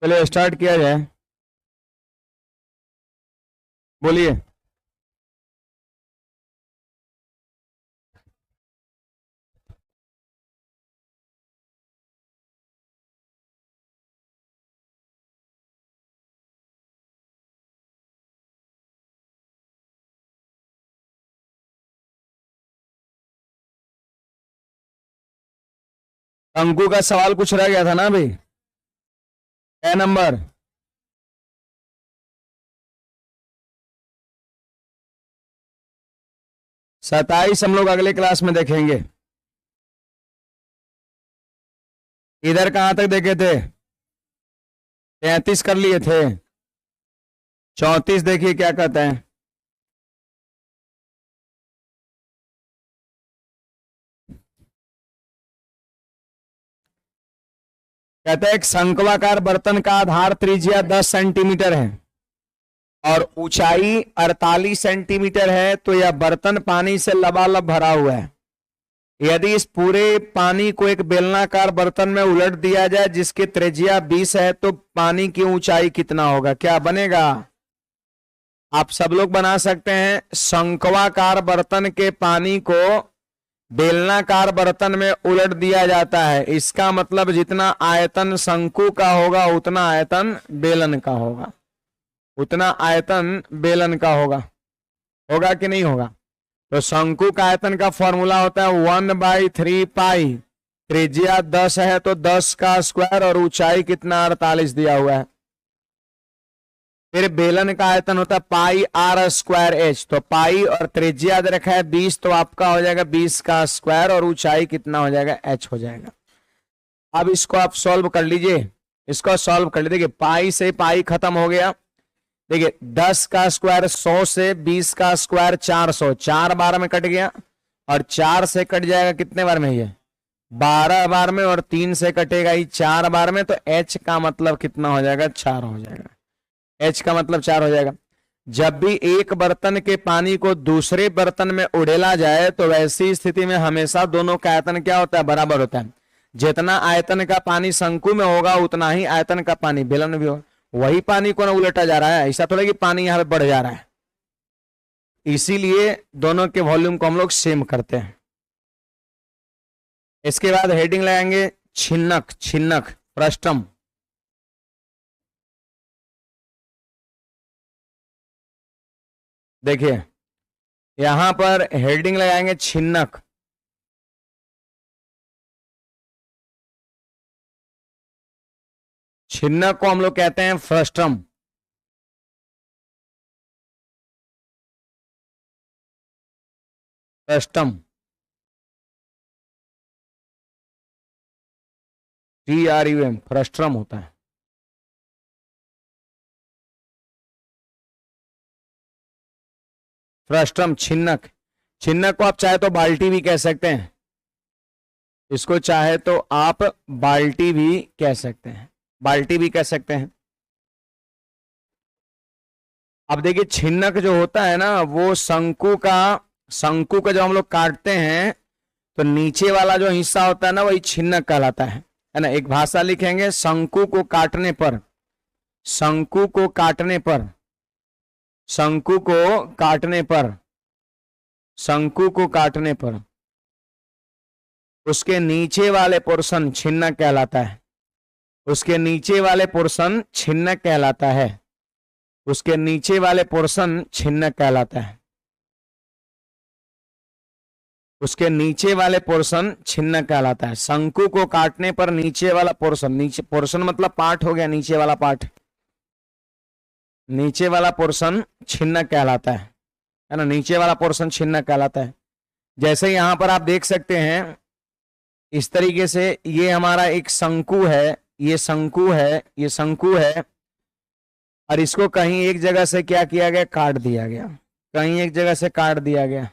चलिए स्टार्ट किया जाए। बोलिए। अंकु का सवाल कुछ रह गया था ना अभी। क्या नंबर? 27 हम लोग अगले क्लास में देखेंगे। इधर कहां तक देखे थे? 33 कर लिए थे। 34 देखिए क्या कहते हैं। कहते हैं एक शंक्वाकार बर्तन का आधार त्रिज्या 10 सेंटीमीटर है और ऊंचाई 48 सेंटीमीटर है, तो यह बर्तन पानी से लबालब भरा हुआ है। यदि इस पूरे पानी को एक बेलनाकार बर्तन में उलट दिया जाए जिसकी त्रिज्या 20 है, तो पानी की ऊंचाई कितना होगा? क्या बनेगा? आप सब लोग बना सकते हैं। शंक्वाकार बर्तन के पानी को बेलनाकार बर्तन में उलट दिया जाता है, इसका मतलब जितना आयतन शंकु का होगा उतना आयतन बेलन का होगा। उतना आयतन बेलन का होगा। होगा कि नहीं होगा? तो शंकु का आयतन का फॉर्मूला होता है 1/3 पाई। त्रिज्या 10 है तो 10 का स्क्वायर और ऊंचाई कितना? 48 दिया हुआ है। फिर बेलन का आयतन होता है πr²h, तो पाई और त्रिज्या दे रखा है 20, तो आपका हो जाएगा 20 का स्क्वायर और ऊंचाई कितना हो जाएगा? h हो जाएगा। अब इसको आप सॉल्व कर लीजिए। इसको सॉल्व कर लीजिए। पाई से पाई खत्म हो गया। देखिए 10 का स्क्वायर 100 से, 20 का स्क्वायर 400, 4 बार में कट गया और 4 से कट जाएगा कितने बार में? ये 12 बार में, और 3 से कटेगा ये 4 बार में, तो h का मतलब कितना हो जाएगा? 4 हो जाएगा। h का मतलब 4 हो जाएगा। जब भी एक बर्तन के पानी को दूसरे बर्तन में उड़ेला जाए तो वैसी स्थिति में हमेशा दोनों का आयतन क्या होता है? बराबर होता है। जितना आयतन का पानी शंकु में होगा उतना ही आयतन का पानी बेलन में भी होगा। वही पानी को ना उलटा जा रहा है, ऐसा थोड़ा कि पानी यहां पे बढ़ जा रहा है। इसीलिए दोनों के वॉल्यूम को हम लोग सेम करते हैं। इसके बाद हेडिंग लगाएंगे छिन्नक। छिन्नक पृष्ठम। देखिए यहां पर हेडिंग लगाएंगे छिन्नक। छिन्नक को हम लोग कहते हैं फ्रस्टम। फ्रस्टम TRUM फ्रस्ट्रम होता है। फ्रस्ट्रम छिन्नक। छिन्नक को आप चाहे तो बाल्टी भी कह सकते हैं। इसको चाहे तो आप बाल्टी भी कह सकते हैं। बाल्टी भी कह सकते हैं। अब देखिए छिन्नक जो होता है ना वो शंकु का जब हम लोग काटते हैं तो नीचे वाला जो हिस्सा होता है ना वही छिन्नक कहलाता है ना। एक भाषा लिखेंगे शंकु को काटने पर, शंकु को काटने पर, शंकु को काटने पर, शंकु को काटने पर उसके नीचे वाले पोर्शन छिन्नक कहलाता है। उसके नीचे वाले पोर्शन छिन्नक कहलाता है। उसके नीचे वाले पोर्शन छिन्नक कहलाता है। उसके नीचे वाले पोर्शन छिन्नक कहलाता है। शंकु को काटने पर नीचे वाला पोर्शन, नीचे पोर्शन मतलब पार्ट हो गया, नीचे वाला पार्ट, नीचे वाला पोर्शन छिन्नक कहलाता है ना। नीचे वाला पोर्शन छिन्नक कहलाता है। जैसे यहां पर आप देख सकते हैं इस तरीके से, ये हमारा एक शंकु है, ये शंकु है, ये शंकु है, और इसको कहीं एक जगह से क्या किया गया? काट दिया गया। कहीं एक जगह से काट दिया गया।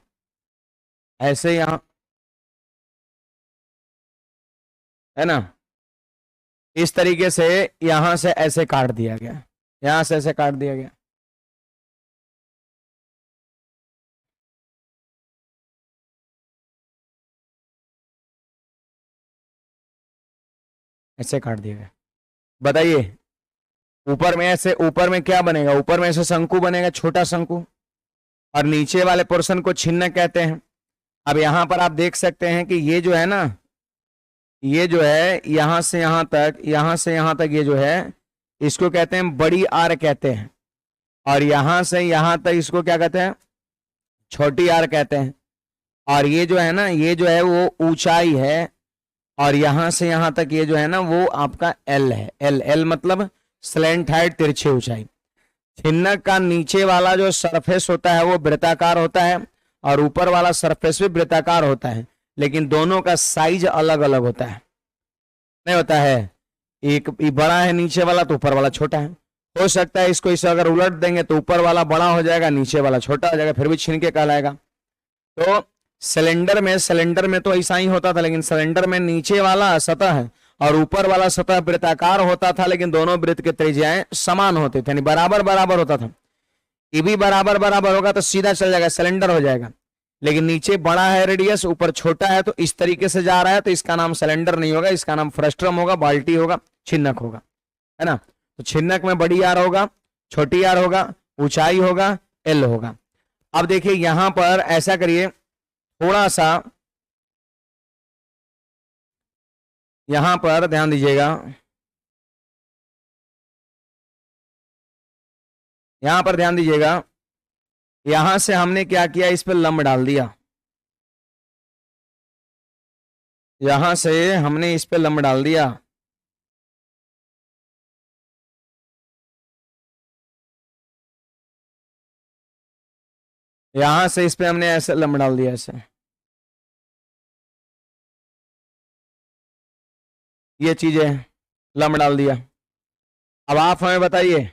ऐसे यहां है ना, इस तरीके से यहां से ऐसे काट दिया गया, यहां से ऐसे काट दिया गया। ऐसे काट दिया गया। बताइए ऊपर में ऐसे, ऊपर में क्या बनेगा, ऊपर में ऐसे शंकु बनेगा, छोटा शंकु, और नीचे वाले पोर्शन को छिन्नक कहते हैं। अब यहां पर आप देख सकते हैं कि ये जो है ना, ये जो है यहां से यहां तक, यहां से यहां तक, ये जो है इसको कहते हैं बड़ी आर कहते हैं, और यहां से यहां तक इसको क्या कहते हैं, छोटी आर कहते हैं। और ये जो है ना, ये जो है वो ऊंचाई है, और यहां से यहां तक ये जो है ना वो आपका एल है। एल, एल मतलब स्लैंट हाइट, तिरछी ऊंचाई। छिन्नक का नीचे वाला जो सरफेस होता है वो वृत्ताकार होता है, और ऊपर वाला सरफेस भी वृत्ताकार होता है, लेकिन दोनों का साइज अलग अलग होता है, नहीं होता है। एक बड़ा है नीचे वाला तो ऊपर वाला छोटा है। हो सकता है इसको इसे अगर उलट देंगे तो ऊपर वाला बड़ा हो जाएगा, नीचे वाला छोटा हो जाएगा, फिर भी छिनके कहलाएगा। तो सिलेंडर में तो ऐसा ही होता था, लेकिन सिलेंडर में नीचे वाला सतह है और ऊपर वाला सतह वृत्ताकार होता था, लेकिन दोनों वृत्त के त्रिज्याएं समान होते थे, यानी बराबर बराबर होता था। ये भी बराबर बराबर होगा तो सीधा चल जाएगा, सिलेंडर हो जाएगा। लेकिन नीचे बड़ा है रेडियस, ऊपर छोटा है, तो इस तरीके से जा रहा है, तो इसका नाम सिलेंडर नहीं होगा, इसका नाम फ्रस्ट्रम होगा, बाल्टी होगा, छिन्नक होगा, है ना। तो छिन्नक में बड़ी आर होगा, छोटी आर होगा, ऊंचाई होगा, एल होगा। अब देखिए यहां पर ऐसा करिए, थोड़ा सा यहां पर ध्यान दीजिएगा, यहां पर ध्यान दीजिएगा। यहां से हमने क्या किया, इस पे लंब डाल दिया, यहां से हमने इस पे लंब डाल दिया, यहां से इस पे हमने ऐसे लंब डाल दिया, ऐसे ये चीजें लंब डाल दिया। अब आप हमें बताइए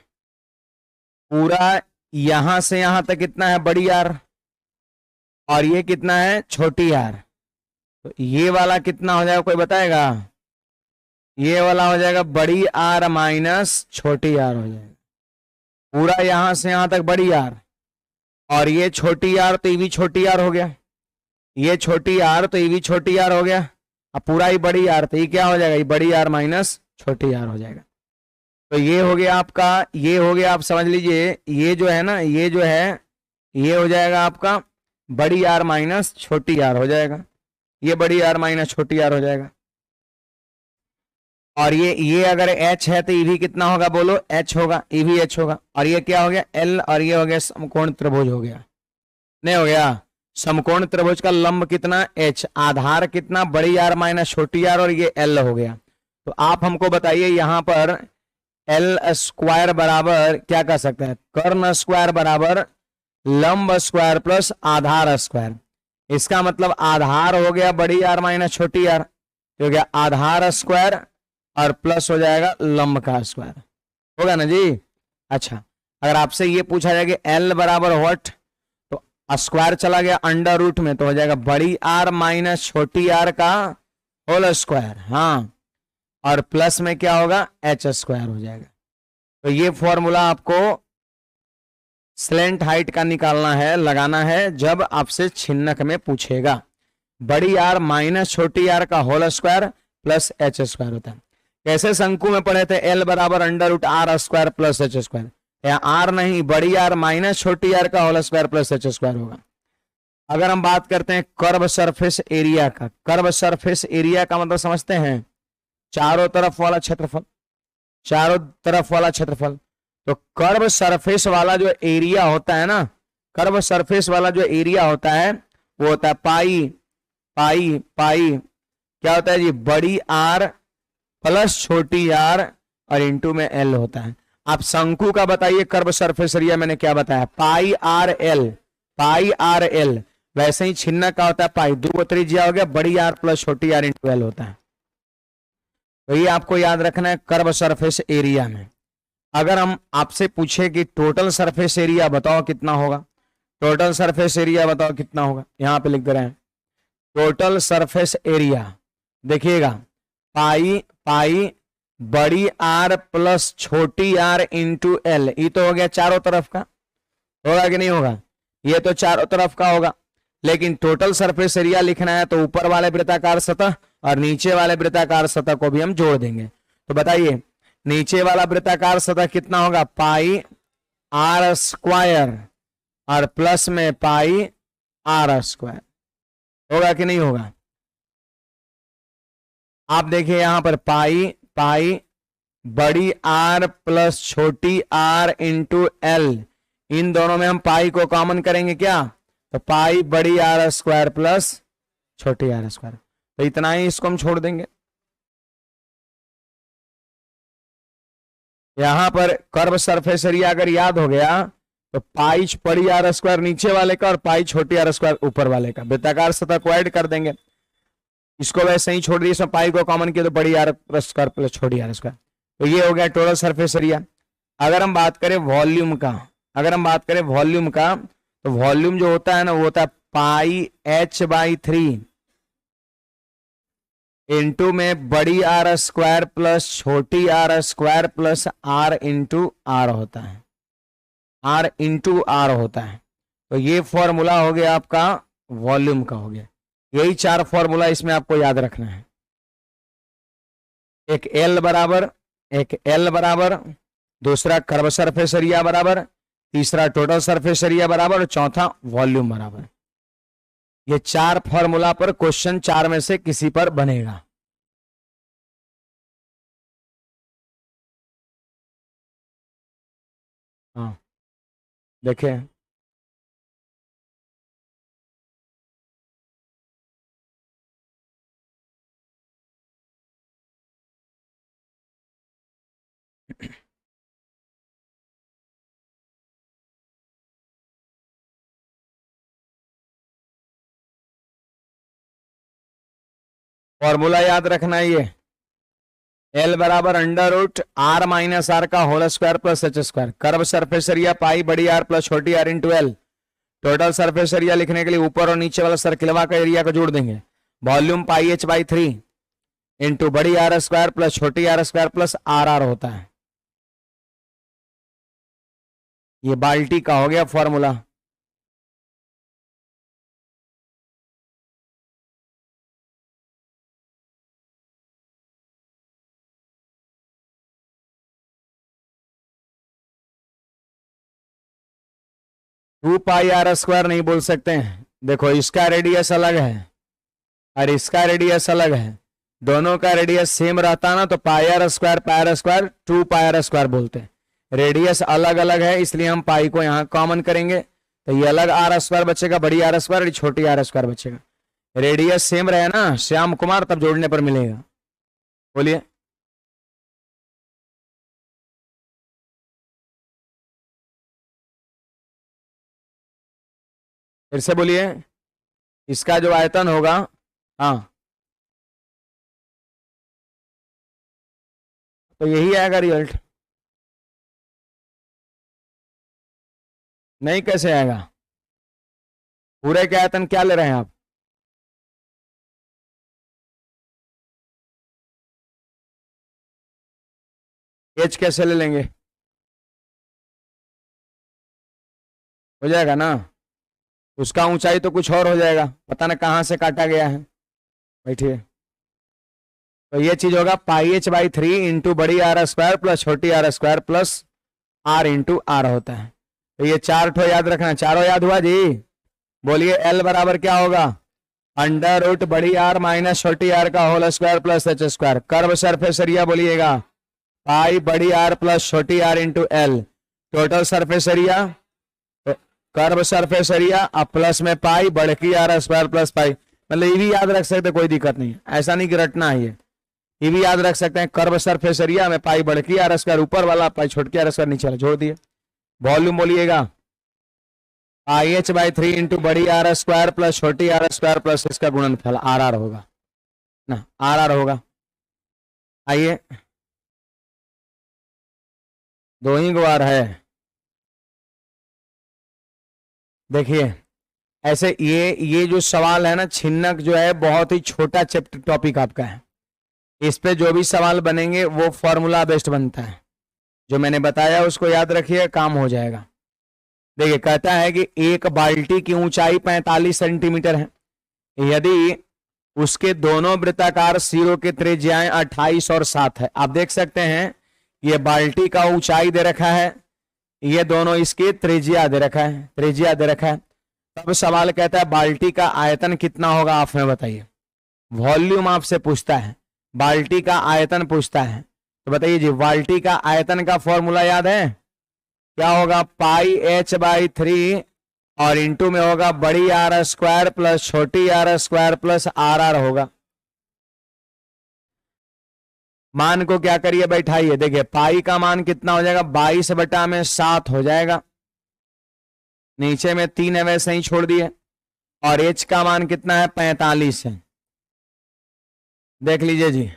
पूरा यहां से यहां तक कितना है बड़ी आर, और ये कितना है छोटी आर, तो ये वाला कितना हो जाएगा, कोई बताएगा। ये वाला हो जाएगा बड़ी आर माइनस छोटी आर हो जाएगा, पूरा यहां से यहां तक बड़ी आर, और ये छोटी आर तो ये भी छोटी आर हो गया, ये छोटी आर तो ये भी छोटी आर हो गया। अब पूरा ही बड़ी आर, तो ये क्या हो जाएगा, ये बड़ी आर माइनस छोटी आर हो जाएगा। तो ये हो गया आपका, ये हो गया, आप समझ लीजिए ये जो है ना, ये जो है ये हो जाएगा आपका बड़ी आर माइनस छोटी आर हो जाएगा, ये बड़ी आर माइनस छोटी आर हो जाएगा। और ये अगर h है तो ये भी कितना होगा, बोलो h होगा, ये भी h होगा। और ये क्या हो गया l, और ये हो गया समकोण त्रिभुज हो गया, नहीं हो गया। समकोण त्रिभुज का लंब कितना h, आधार कितना बड़ी आर माइनस छोटी आर, और ये l हो गया। तो आप हमको बताइए यहां पर एल स्क्वायर बराबर क्या कर सकते हैं, कर्ण स्क्वायर बराबर लंब स्क्वायर प्लस आधार स्क्वायर। इसका मतलब आधार हो गया बड़ी आर माइनस छोटी आर, हो गया आधार स्क्वायर, और प्लस हो जाएगा लंब का स्क्वायर, होगा ना जी। अच्छा, अगर आपसे ये पूछा जाए कि एल बराबर व्हाट, तो स्क्वायर चला गया अंडर रूट में, तो हो जाएगा बड़ी आर माइनस छोटी आर का होल स्क्वायर, हाँ, और प्लस में क्या होगा एच स्क्वायर हो जाएगा। तो ये फॉर्मूला आपको स्लैंट हाइट का निकालना है, लगाना है, जब आपसे छिन्नक में पूछेगा। बड़ी आर माइनस छोटी आर का whole square plus H square होता है। कैसे शंकु में पढ़े थे, एल बराबर under root R square plus H square, या आर नहीं, बड़ी आर माइनस छोटी आर का whole square plus H square होगा। अगर हम बात करते हैं कर्व सरफेस एरिया का, कर्व सरफेस एरिया का मतलब समझते हैं चारों तरफ वाला क्षेत्रफल, चारों तरफ वाला क्षेत्रफल। तो कर्व सरफेस वाला जो एरिया होता है ना, कर्व सरफेस वाला जो एरिया होता है वो होता है पाई, पाई पाई क्या होता है जी, बड़ी आर प्लस छोटी आर और इंटू में एल होता है। आप शंकु का बताइए कर्व सरफेस एरिया, मैंने क्या बताया, पाई आर एल, पाई आर एल। वैसे ही छिन्नक का होता है पाई, दो त्रिज्या हो गया, बड़ी आर प्लस छोटी आर इंटू एल होता है। तो ये आपको याद रखना है कर्व सरफेस एरिया में। अगर हम आपसे पूछे कि टोटल सरफेस एरिया बताओ कितना होगा, टोटल सरफेस एरिया बताओ कितना होगा, यहां पे लिख दे रहे हैं टोटल सरफेस एरिया। देखिएगा पाई पाई बड़ी आर प्लस छोटी आर इंटू एल, ये तो हो गया चारों तरफ का, होगा कि नहीं होगा, ये तो चारों तरफ का होगा। लेकिन टोटल सरफेस एरिया लिखना है तो ऊपर वाले वृत्ताकार सतह और नीचे वाले वृत्ताकार सतह को भी हम जोड़ देंगे। तो बताइए नीचे वाला वृत्ताकार सतह कितना होगा, पाई आर स्क्वायर और प्लस में पाई आर स्क्वायर, होगा कि नहीं होगा। आप देखिए यहां पर पाई पाई बड़ी आर प्लस छोटी आर इंटू एल, इन दोनों में हम पाई को कॉमन करेंगे क्या, तो पाई बड़ी आर स्क्वायर प्लस छोटी आर स्क्वायर, तो इतना ही, इसको हम छोड़ देंगे। यहां पर कर्व सरफेस एरिया अगर याद हो गया तो पाई बड़ी आर स्क्वायर नीचे वाले का और पाई छोटी आर स्क्वायर ऊपर वाले का, वृत्ताकार सतह को ऐड कर देंगे। इसको वैसे ही छोड़ दिए, इसमें पाई को कॉमन किया तो बड़ी आर स्क्वायर प्लस छोटी आर स्क्वायर, तो ये हो गया टोटल सरफेस एरिया। अगर हम बात करें वॉल्यूम का, तो वॉल्यूम जो होता है ना वो होता है पाई h/3 इंटू में बड़ी आर स्क्वायर प्लस छोटी R square plus R into R होता है, आर इंटू आर होता है। तो ये फॉर्मूला हो गया आपका वॉल्यूम का, हो गया। यही 4 फॉर्मूला इसमें आपको याद रखना है। एक एल बराबर, दूसरा कर्व सरफेस एरिया बराबर, तीसरा टोटल सरफेस एरिया बराबर और चौथा वॉल्यूम बराबर। ये 4 फॉर्मूला पर क्वेश्चन 4 में से किसी पर बनेगा। हाँ देखिए, फॉर्मूला याद रखना है ये, एल बराबर under root r minus r का whole square plus H square, curve surface area pi बड़ी आर प्लस छोटी are into L, total surface area लिखने के लिए ऊपर और नीचे वाला सर्किलवा का एरिया को जोड़ देंगे, वॉल्यूम पाई h/3 इंटू बड़ी आर स्क्वायर प्लस छोटी R square plus R R होता है। ये बाल्टी का हो गया formula. Two pi are square नहीं बोल सकते हैं, देखो इसका रेडियस अलग है और इसका रेडियस अलग है, दोनों का रेडियस सेम रहता ना तो pi are square 2 pi are square बोलते हैं। रेडियस अलग अलग है इसलिए हम पाई को यहाँ कॉमन करेंगे, तो ये अलग आर स्क्वायर बचेगा, बड़ी आर स्क्वायर, छोटी आर स्क्वायर बचेगा। रेडियस सेम रहे ना श्याम कुमार, तब जोड़ने पर मिलेगा। बोलिए, फिर से बोलिए। इसका जो आयतन होगा, हाँ तो यही आएगा रिजल्ट। नहीं कैसे आएगा, पूरे के आयतन क्या ले रहे हैं आप, एच कैसे ले लेंगे, हो जाएगा ना, उसका ऊंचाई तो कुछ और हो जाएगा, पता ना कहां से काटा गया है। बैठिए, तो ये चीज होगा पाई h/3 इंटू बड़ी आर स्क्वायर प्लस छोटी R square plus R into R होता है। तो ये 4 ठो याद रखना, चारों याद हुआ जी। बोलिए, एल बराबर क्या होगा, अंडर रूट बड़ी आर माइनस छोटी आर का whole square plus H square, curve surface area बोलिएगा पाई बड़ी आर प्लस छोटी are into L, total surface area, curve surface area अब प्लस में पाई बड़की आर स्क्वायर प्लस पाई, मतलब ये भी याद रख सकते, कोई दिक्कत नहीं है, ऐसा नहीं कि रटना है। ये भी याद रख सकते हैं, कर्व सरफेस एरिया में पाई बड़की आर स्क्वायर ऊपर वाला, पाई छोटकी आर स्क्वायर नीचे वाला, जोड़ दिए। वॉल्यूम बोलिएगा पाई h/3 इंटू बड़ी आर स्क्वायर प्लस छोटी आर स्क्वायर प्लस इसका गुणनफल आर आर होगा ना, आर आर होगा। आइए, 2 ही बार है। देखिए ऐसे ये जो सवाल है ना, छिन्नक जो है बहुत ही छोटा चैप्टर टॉपिक आपका है, इस पे जो भी सवाल बनेंगे वो फॉर्मूला बेस्ड बनता है, जो मैंने बताया उसको याद रखिए, काम हो जाएगा। देखिए कहता है कि एक बाल्टी की ऊंचाई 45 सेंटीमीटर है, यदि उसके दोनों वृत्ताकार सिरों की त्रिज्याएं 28 और 7 है। आप देख सकते हैं ये बाल्टी का ऊंचाई दे रखा है, ये दोनों इसकी त्रिज्या दे रखा है, त्रिज्या दे रखा है। तब सवाल कहता है बाल्टी का आयतन कितना होगा, आप हमें बताइए। वॉल्यूम आपसे पूछता है, बाल्टी का आयतन पूछता है, तो बताइए जी बाल्टी का आयतन का फॉर्मूला याद है, क्या होगा, पाई एच बाई 3 और इंटू में होगा बड़ी आर स्क्वायर प्लस छोटी R square plus R R होगा। मान को क्या करिए, बैठाइए, देखिए पाई का मान कितना हो जाएगा, 22/7 हो जाएगा, नीचे में 3 है वैसे ही छोड़ दिए, और एच का मान कितना है, 45 है। देख लीजिए जी,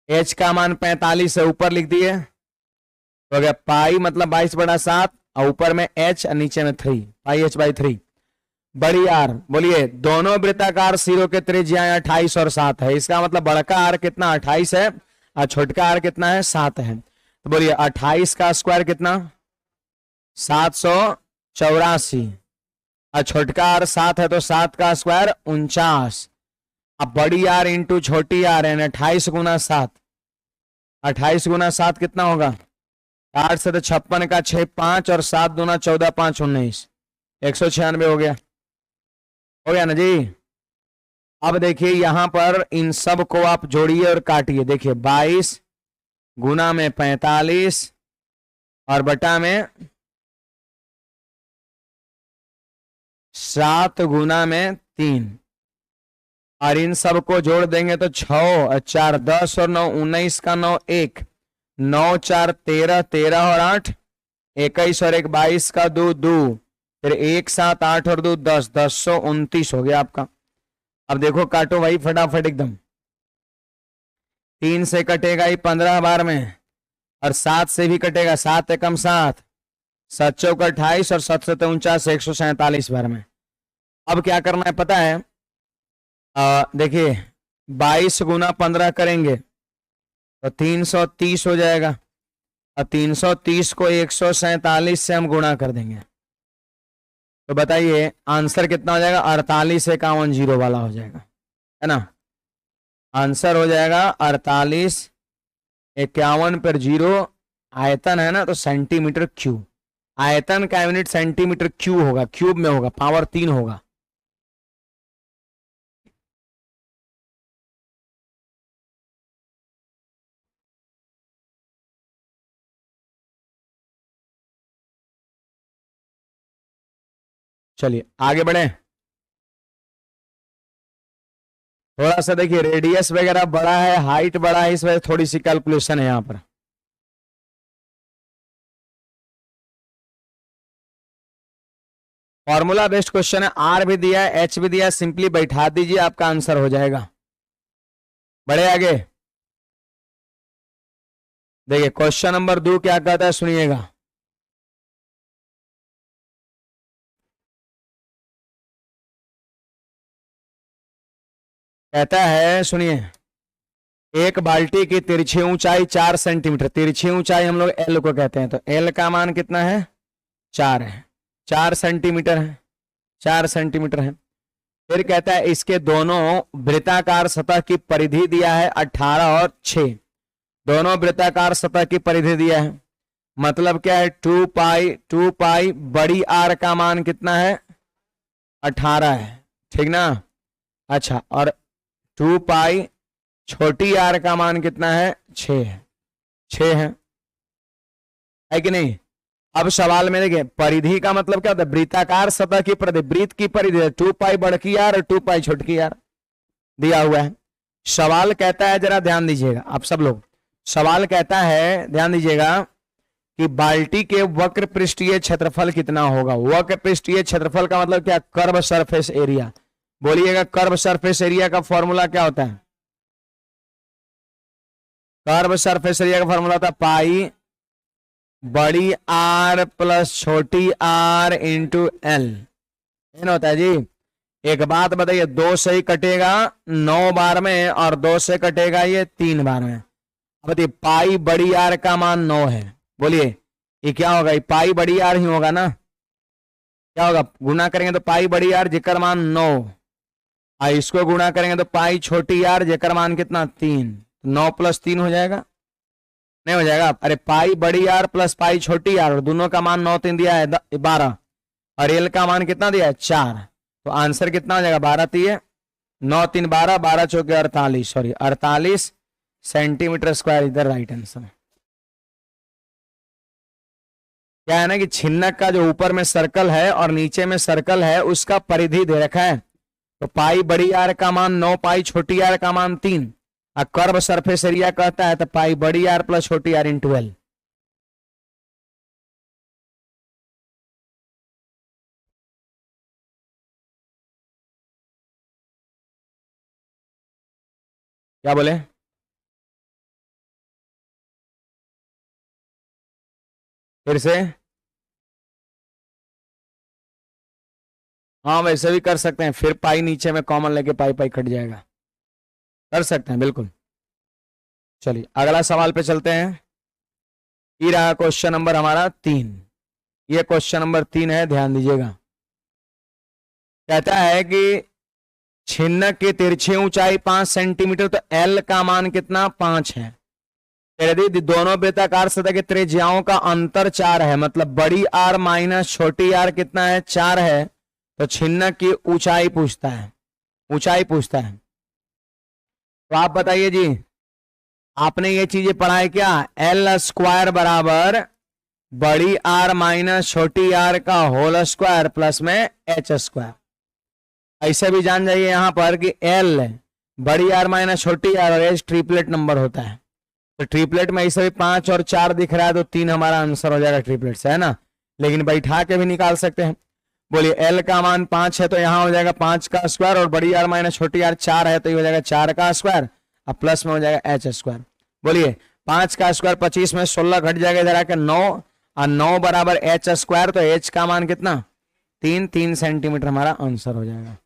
एच का मान 45 है, ऊपर लिख दिए, तो गया पाई मतलब 22/7 और ऊपर में एच और नीचे में 3, पाई एच बाई 3। बड़ी आर, बोलिए दोनों वृत्ताकार सिरों के त्रिज्याएं 28 और 7 है, इसका मतलब बड़का आर कितना 28 है और छोटका आर कितना है 7 है। तो बोलिए 28 का स्क्वायर कितना 784, और छोटका आर 7 है तो 7 का स्क्वायर 49। अब बड़ी आर इंटू छोटी आर है 28 गुना 7, 28 गुना 7 कितना होगा, 8 से तो 56 का 6 5 और 7 दूना 14 5 19, 196 हो गया ना जी। अब देखिए यहां पर इन सब को आप जोड़िए और काटिए, देखिए 22 गुना में 45 और बटा में 7 गुना में 3, और इन सब को जोड़ देंगे तो 6 और 4 10 और 9 19 का 9 1 9 4 13 13 और 8 21 और 1 22 का 2 2, फिर 1 7 8 और 2 10 1029 हो गया आपका। अब देखो काटो भाई फटाफट एकदम, 3 से कटेगा ही 15 बार में, और 7 से भी कटेगा, 7 एकम 7, 7 चौक 28 और 7 से 49 147 बार में। अब क्या करना है पता है, देखिए 22 गुना 15 करेंगे तो 330 हो जाएगा, और 330 को 147 से हम गुणा कर देंगे, तो बताइए आंसर कितना हो जाएगा, 48 51 जीरो वाला हो जाएगा, है ना। आंसर हो जाएगा 48 51 पर जीरो, आयतन है ना तो सेंटीमीटर क्यूब, आयतन का यूनिट सेंटीमीटर क्यूब होगा, क्यूब में होगा, पावर 3 होगा। चलिए आगे बढ़े, थोड़ा सा देखिए रेडियस वगैरह बड़ा है, हाइट बड़ा है, इस वजह से थोड़ी सी कैलकुलेशन है यहां पर। फॉर्मूला बेस्ड क्वेश्चन है, आर भी दिया है एच भी दिया है, सिंपली बैठा दीजिए आपका आंसर हो जाएगा। बढ़े आगे, देखिए क्वेश्चन नंबर 2 क्या कहता है सुनिएगा, कहता है सुनिए, एक बाल्टी की तिरछी ऊंचाई 4 सेंटीमीटर, तिरछी ऊंचाई हम लोग एल को कहते हैं, तो एल का मान कितना है 4 है, 4 सेंटीमीटर है, 4 सेंटीमीटर है। फिर कहता है इसके दोनों वृत्ताकार सतह की परिधि दिया है 18 और 6, दोनों वृत्ताकार सतह की परिधि दिया है, मतलब क्या है 2 पाई बड़ी आर का मान कितना है 18 है, ठीक ना। अच्छा, और 2 पाई छोटी आर का मान कितना है 6 है, 6 है कि नहीं। अब सवाल में देखिए परिधि का मतलब क्या होता है, वृत्ताकार सतह की परिधि, वृत्त की परिधि 2 पाई बड़की आर और 2 पाई छोटकी आर दिया हुआ है। सवाल कहता है, जरा ध्यान दीजिएगा आप सब लोग, सवाल कहता है ध्यान दीजिएगा कि बाल्टी के वक्र पृष्ठीय क्षेत्रफल कितना होगा। वक्र पृष्ठीय क्षेत्रफल का मतलब क्या, कर्व सरफेस एरिया। बोलिएगा कर्व सरफेस एरिया का फॉर्मूला क्या होता है, कर्व सरफेस एरिया का फॉर्मूला होता है पाई बड़ी आर प्लस छोटी आर इंटू एल, होता है जी। एक बात बताइए, 2 से ही कटेगा 9 बार में और 2 से कटेगा ये 3 बार में। अब बताइए पाई बड़ी आर का मान 9 है, बोलिए ये क्या होगा, ये पाई बड़ी आर ही होगा ना, क्या होगा, गुना करेंगे तो पाई बड़ी आर जेकर मान 9, और इसको गुणा करेंगे तो पाई छोटी आर जेकर मान कितना 3, 9 + 3 हो जाएगा नहीं हो जाएगा। अरे पाई बड़ी आर प्लस पाई छोटी आर, और दोनों का मान 9 3 दिया है 12, और एल का मान कितना दिया है 4, तो आंसर कितना हो जाएगा 12 3 9 3 12, 12 चौके 48, सॉरी 48 सेंटीमीटर स्क्वायर इधर राइट आंसर। क्या है ना कि छिन्नक का जो ऊपर में सर्कल है और नीचे में सर्कल है उसका परिधि दे रखा है, तो पाई बड़ी आर का मान 9, पाई छोटी आर का मान 3, और कर्व सरफेस एरिया कहता है तो पाई बड़ी आर प्लस छोटी आर इन 12। क्या बोले? फिर से? हाँ वैसे भी कर सकते हैं, फिर पाई नीचे में कॉमन लेके पाई पाई कट जाएगा, कर सकते हैं बिल्कुल। चलिए अगला सवाल पे चलते हैं। ये रहा क्वेश्चन नंबर हमारा 3। ये क्वेश्चन नंबर 3 है, ध्यान दीजिएगा। कहता है कि छिन्नक की तिरछी ऊंचाई 5 सेंटीमीटर, तो एल का मान कितना 5 है। यदि दोनों वृत्ताकार सतह की त्रिज्याओं का अंतर 4 है, मतलब बड़ी आर माइनस छोटी आर कितना है 4 है, तो छिन्नक की ऊंचाई पूछता है, ऊंचाई पूछता है। तो आप बताइए जी, आपने ये चीजें पढ़ा है क्या? एल स्क्वायर बराबर बड़ी आर माइनस छोटी आर का होल स्क्वायर प्लस में एच स्क्वायर। ऐसे भी जान जाइए यहां पर कि एल बड़ी आर माइनस छोटी आर और एच ट्रिपलेट नंबर होता है, तो ट्रिपलेट में ऐसे भी 5 और 4 दिख रहा है, तो 3 हमारा आंसर हो जाएगा ट्रिपलेट से, है ना। लेकिन बैठा के भी निकाल सकते हैं। बोलिए एल का मान 5 है तो यहां हो जाएगा 5 का स्क्वायर, और बड़ी आर माइनस छोटी आर 4 है तो ये हो जाएगा 4 का स्क्वायर, और प्लस में हो जाएगा एच स्क्वायर। बोलिए 5 का स्क्वायर 25 में 16 घट जाएगा इधर आके 9, और 9 बराबर एच स्क्वायर, तो एच का मान कितना 3 सेंटीमीटर हमारा आंसर हो जाएगा।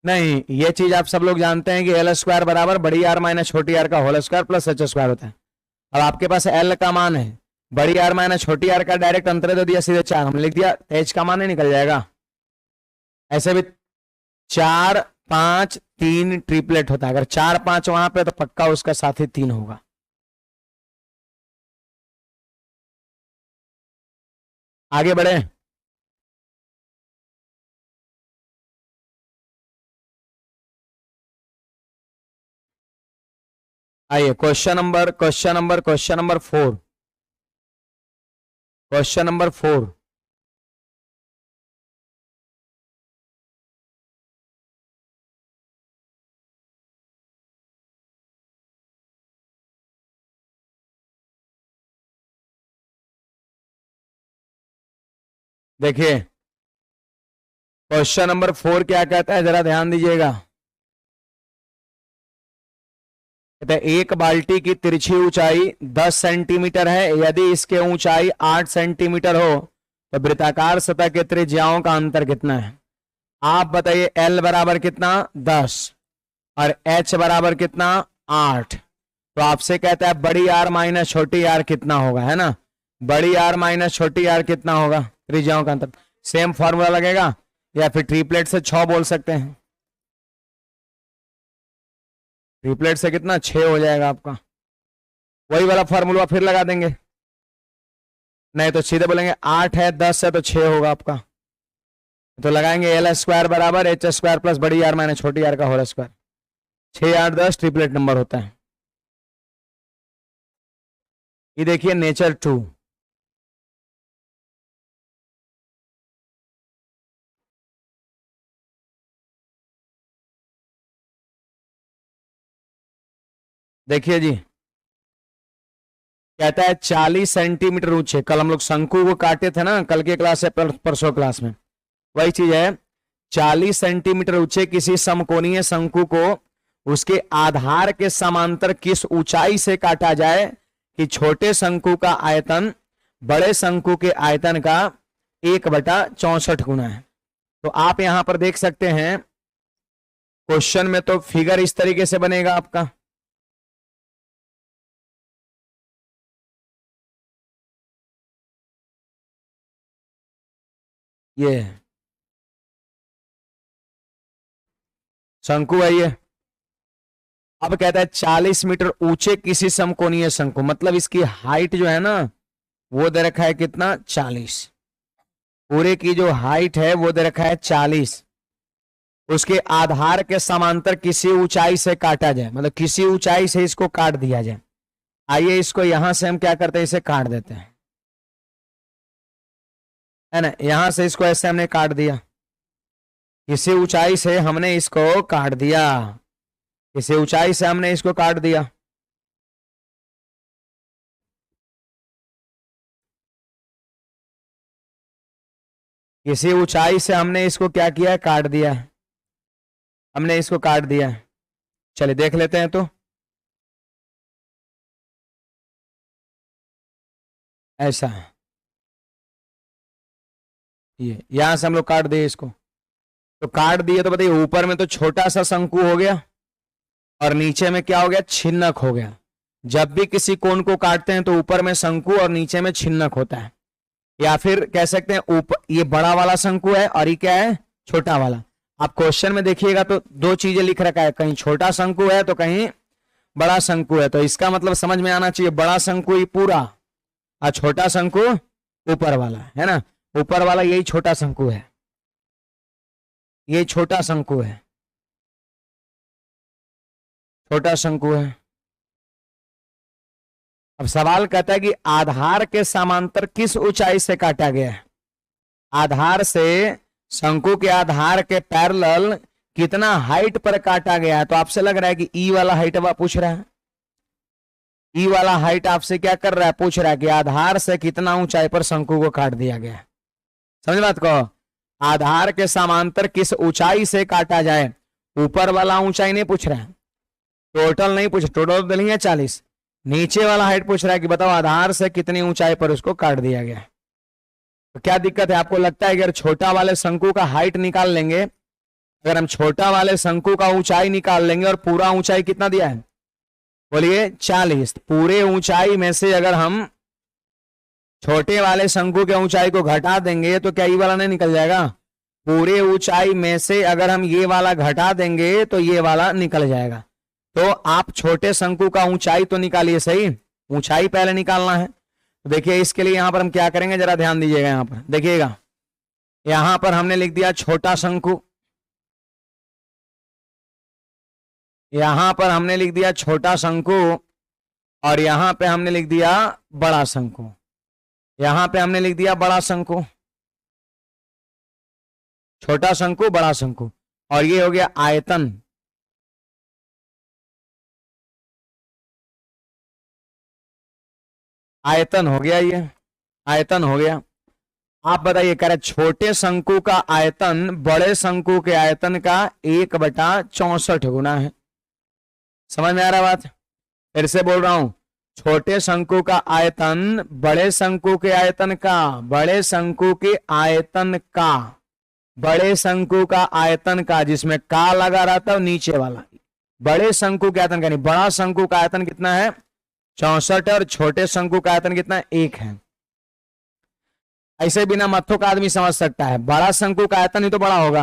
नहीं, ये चीज आप सब लोग जानते हैं कि एल स्क्वायर बराबर बड़ी आर माइनस छोटी आर का whole square plus H square होता है। अब आपके पास एल का मान है, बड़ी आर माइनस छोटी आर का डायरेक्ट अंतर दे दिया सीधे 4, हम लिख दिया, एच का मान ही निकल जाएगा। ऐसे भी 4 5 3 ट्रिपलेट होता है, अगर 4 5 वहां पे तो पक्का उसका साथी 3 होगा। आगे बढ़े। आइए क्वेश्चन नंबर 4, क्वेश्चन नंबर 4। देखिए क्वेश्चन नंबर 4 क्या कहता है, जरा ध्यान दीजिएगा। कहते हैं एक बाल्टी की तिरछी ऊंचाई 10 सेंटीमीटर है, यदि इसके ऊंचाई 8 सेंटीमीटर हो तो वृत्ताकार सतह के त्रिज्याओं का अंतर कितना है। आप बताइए एल बराबर कितना 10 और एच बराबर कितना 8, तो आपसे कहता है बड़ी आर माइनस छोटी आर कितना होगा, है ना। बड़ी आर माइनस छोटी आर कितना होगा, त्रिज्याओं का अंतर। सेम फॉर्मूला लगेगा, या फिर ट्रिपलेट से 6 बोल सकते हैं। ट्रिपलेट से कितना 6 हो जाएगा आपका, वही वाला फॉर्मूला फिर लगा देंगे। नहीं तो सीधे बोलेंगे 8 है 10 है तो 6 होगा आपका, तो लगाएंगे एल स्क्वायर बराबर एच स्क्वायर प्लस बड़ी आर माइनस छोटी आर का होल स्क्वायर। 6 8 10 ट्रिपलेट नंबर होता है। ये देखिए नेचर 2। देखिए जी, कहता है 40 सेंटीमीटर ऊंचे, कल हम लोग शंकु को काटे थे ना, कल के क्लास से परसों क्लास में, वही चीज है। 40 सेंटीमीटर ऊंचे किसी समकोणीय शंकु को उसके आधार के समांतर किस ऊंचाई से काटा जाए कि छोटे शंकु का आयतन बड़े शंकु के आयतन का 1/64 गुना है। तो आप यहां पर देख सकते हैं क्वेश्चन में, तो फिगर इस तरीके से बनेगा आपका। ये शंकु है ये, अब कहता है 40 मीटर ऊंचे किसी समकोणीय शंकु, मतलब इसकी हाइट जो है ना वो दे रखा है कितना 40, पूरे की जो हाइट है वो दे रखा है 40, उसके आधार के समांतर किसी ऊंचाई से काटा जाए, मतलब किसी ऊंचाई से इसको काट दिया जाए। आइए इसको यहां से हम क्या करते हैं, इसे काट देते हैं, है ना, यहां से इसको ऐसे हमने काट दिया, किसी ऊंचाई से हमने इसको काट दिया, किसी ऊंचाई से हमने इसको काट दिया। किसी ऊंचाई से हमने इसको क्या किया है, काट दिया है, हमने इसको काट दिया है। चलिए देख लेते हैं, तो ऐसा है, ये यहां से हम लोग काट दिए इसको, तो काट दिए तो बताइए ऊपर में तो छोटा सा शंकु हो गया और नीचे में क्या हो गया, छिन्नक हो गया। जब भी किसी कोण को काटते हैं तो ऊपर में शंकु और नीचे में छिन्नक होता है, या फिर कह सकते हैं ऊपर ये बड़ा वाला शंकु है और ये क्या है, छोटा वाला। आप क्वेश्चन में देखिएगा तो दो चीजें लिख रखा है, कहीं छोटा शंकु है तो कहीं बड़ा शंकु है, तो इसका मतलब समझ में आना चाहिए बड़ा शंकु ही पूरा और छोटा शंकु ऊपर वाला, है ना, ऊपर वाला यही छोटा शंकु है, ये छोटा शंकु है, छोटा शंकु है। अब सवाल कहता है कि आधार के समांतर किस ऊंचाई से काटा गया है, आधार से शंकु के आधार के पैरेलल कितना हाइट पर काटा गया है। तो आपसे लग रहा है कि ई वाला हाइट अब पूछ रहा है, ई वाला हाइट आपसे क्या कर रहा है, पूछ रहा है कि आधार से कितना ऊंचाई पर शंकु को काट दिया गया है। समझ बात को, आधार के समांतर किस ऊंचाई से काटा जाए, ऊपर वाला ऊंचाई नहीं पूछ रहा है, टोटल नहीं पूछ, टोटल नहीं है 40, नीचे वाला हाइट पूछ रहा है कि बताओ आधार से कितनी ऊंचाई पर उसको काट दिया गया। तो क्या दिक्कत है, आपको लगता है अगर छोटा वाले शंकु का हाइट निकाल लेंगे, अगर हम छोटा वाले शंकु का ऊंचाई निकाल लेंगे और पूरा ऊंचाई कितना दिया है, बोलिए 40, पूरे ऊंचाई में से अगर हम छोटे वाले शंकु के ऊंचाई को घटा देंगे तो क्या ये वाला नहीं निकल जाएगा, पूरे ऊंचाई में से अगर हम ये वाला घटा देंगे तो ये वाला निकल जाएगा। तो आप छोटे शंकु का ऊंचाई तो निकालिए, सही, ऊंचाई पहले निकालना है। तो देखिए इसके लिए यहां पर हम क्या करेंगे, जरा ध्यान दीजिएगा, यहां पर देखिएगा, यहां पर हमने लिख दिया छोटा शंकु, यहां पर हमने लिख दिया छोटा शंकु और यहां पे हमने लिख दिया बड़ा शंकु, यहां पे हमने लिख दिया बड़ा शंकु, छोटा शंकु बड़ा शंकु, और ये हो गया आयतन। आयतन हो गया, ये आयतन हो गया। आप बताइए, कह रहे छोटे शंकु का आयतन बड़े शंकु के आयतन का 1/64 गुना है। समझ में आ रहा बात, फिर से बोल रहा हूं, छोटे शंकु का आयतन बड़े शंकु के आयतन का, बड़े शंकु के आयतन का, बड़े शंकु का आयतन का, जिसमें का लगा रहता है नीचे वाला, बड़े शंकु के आयतन का नहीं, बड़ा शंकु का आयतन कितना है 64 और छोटे शंकु का आयतन कितना 1 है। ऐसे बिना मत्थों का आदमी समझ सकता है, बड़ा शंकु का आयतन ही तो बड़ा होगा,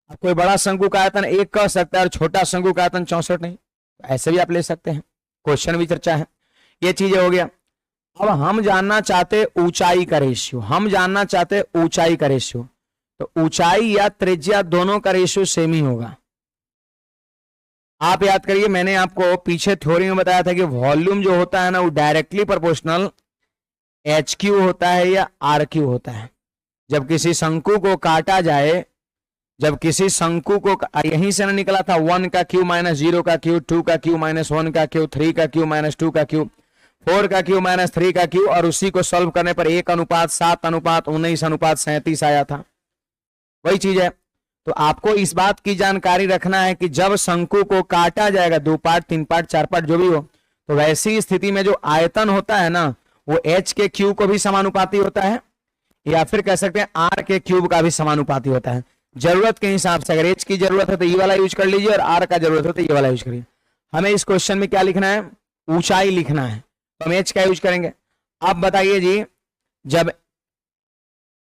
अब कोई बड़ा शंकु का आयतन 1 कह सकता है और छोटा शंकु का आयतन 64 नहीं, ऐसे भी आप ले सकते हैं, क्वेश्चन भी चर्चा है, ये चीजें हो गया। अब हम जानना चाहते ऊंचाई का रेशियो, हम जानना चाहते ऊंचाई का रेशियो, तो ऊंचाई या त्रिज्या दोनों का रेशियो सेम ही होगा। आप याद करिए, मैंने आपको पीछे थ्योरी में बताया था कि वॉल्यूम जो होता है ना वो डायरेक्टली प्रोपोर्शनल HQ होता है या RQ होता है। जब किसी शंकु को काटा जाए, जब किसी शंकु को, यहीं से ना निकला था 1 का क्यू माइनस 0 का क्यू, 2 का क्यू माइनस 1 का क्यू, 3 का क्यू माइनस 2 का क्यू, 4 का क्यू माइनस 3 का क्यू, और उसी को सॉल्व करने पर 1:7:19:37 आया था, वही चीज है। तो आपको इस बात की जानकारी रखना है कि जब शंकु को काटा जाएगा 2 पार्ट 3 पार्ट 4 पार्ट जो भी हो, तो वैसी स्थिति में जो आयतन होता है ना वो H के क्यूब को भी समानुपाती होता है, या फिर कह सकते हैं R के क्यूब का भी समानुपाती होता है। जरूरत के हिसाब से, अगर H की जरूरत है तो ये वाला यूज कर लीजिए और R का जरूरत हो तो ये वाला यूज करिए। हमें इस क्वेश्चन में क्या लिखना है, ऊंचाई लिखना है, तो हम H का यूज करेंगे। अब बताइए जी, जब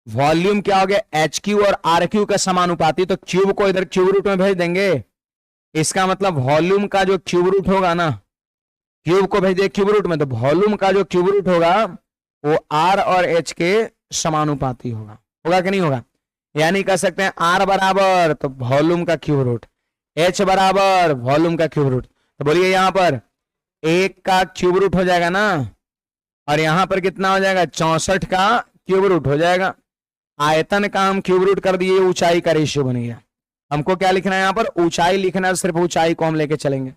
वॉल्यूम क्या हो गया HQ और RQ का समानुपाती, तो क्यूब को इधर क्यूब रूट में भेज देंगे, इसका मतलब वॉल्यूम का जो क्यूब रूट होगा ना, क्यूब को भेज दिया क्यूब रूट में, तो वॉल्यूम का जो क्यूब रूट होगा वो आर और एच के समानुपाती होगा। होगा कि नहीं होगा? यानी कह सकते हैं आर बराबर तो वॉल्यूम का क्यूब रूट, एच बराबर वॉल्यूम का क्यूब रूट। तो बोलिए यहां पर 1 का क्यूब रूट हो जाएगा ना, और यहां पर कितना हो जाएगा? 64 का क्यूब रूट हो जाएगा। आयतन का हम क्यूब रूट कर दिए, ऊंचाई का रेशियो बन गया। हमको क्या लिखना है यहां पर? ऊंचाई लिखना है, सिर्फ ऊंचाई को हम लेके चलेंगे।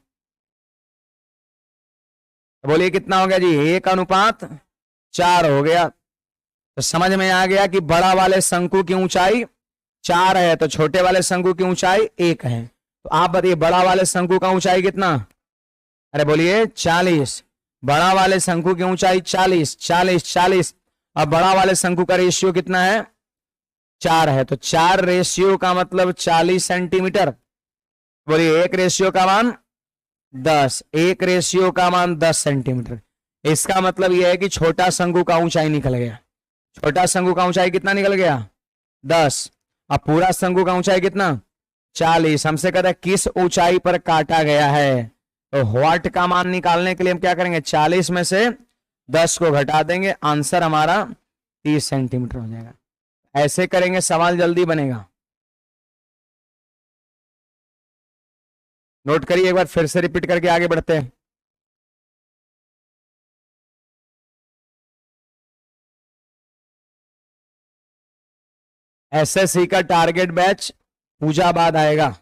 तो बोलिए कितना हो गया जी? 1:4 हो गया। तो समझ में आ गया कि बड़ा वाले शंकु की ऊंचाई 4 है तो छोटे वाले शंकु की ऊंचाई 1 है। तो आप बताइए बड़ा वाले शंकु का ऊंचाई कितना? अरे बोलिए 40। बड़ा वाले शंकु की ऊंचाई 40, 40, 40। अब बड़ा वाले शंकु का रेशियो कितना है? 4 है। तो 4 रेशियो का मतलब 40 सेंटीमीटर। बोलिए 1 रेशियो का मान 10, 1 रेशियो का मान 10 सेंटीमीटर। इसका मतलब यह है कि छोटा शंकु का ऊंचाई निकल गया। छोटा शंकु का ऊंचाई कितना निकल गया? 10। अब पूरा शंकु का ऊंचाई कितना? 40। हमसे कहता है किस ऊंचाई पर काटा गया है, तो व्हाट का मान निकालने के लिए हम क्या करेंगे? 40 में से 10 को घटा देंगे, आंसर हमारा 30 सेंटीमीटर हो जाएगा। ऐसे करेंगे सवाल जल्दी बनेगा। नोट करिए, एक बार फिर से रिपीट करके आगे बढ़ते हैं। एसएससी का टारगेट बैच पूजा बाद आएगा।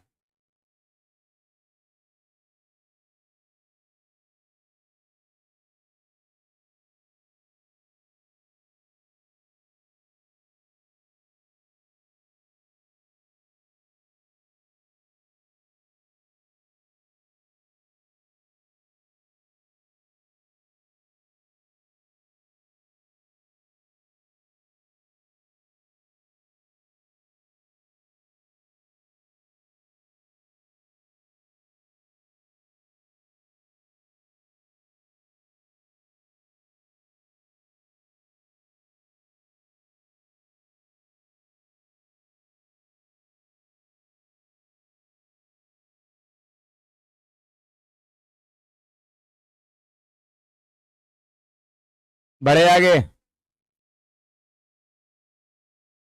बढ़े आगे।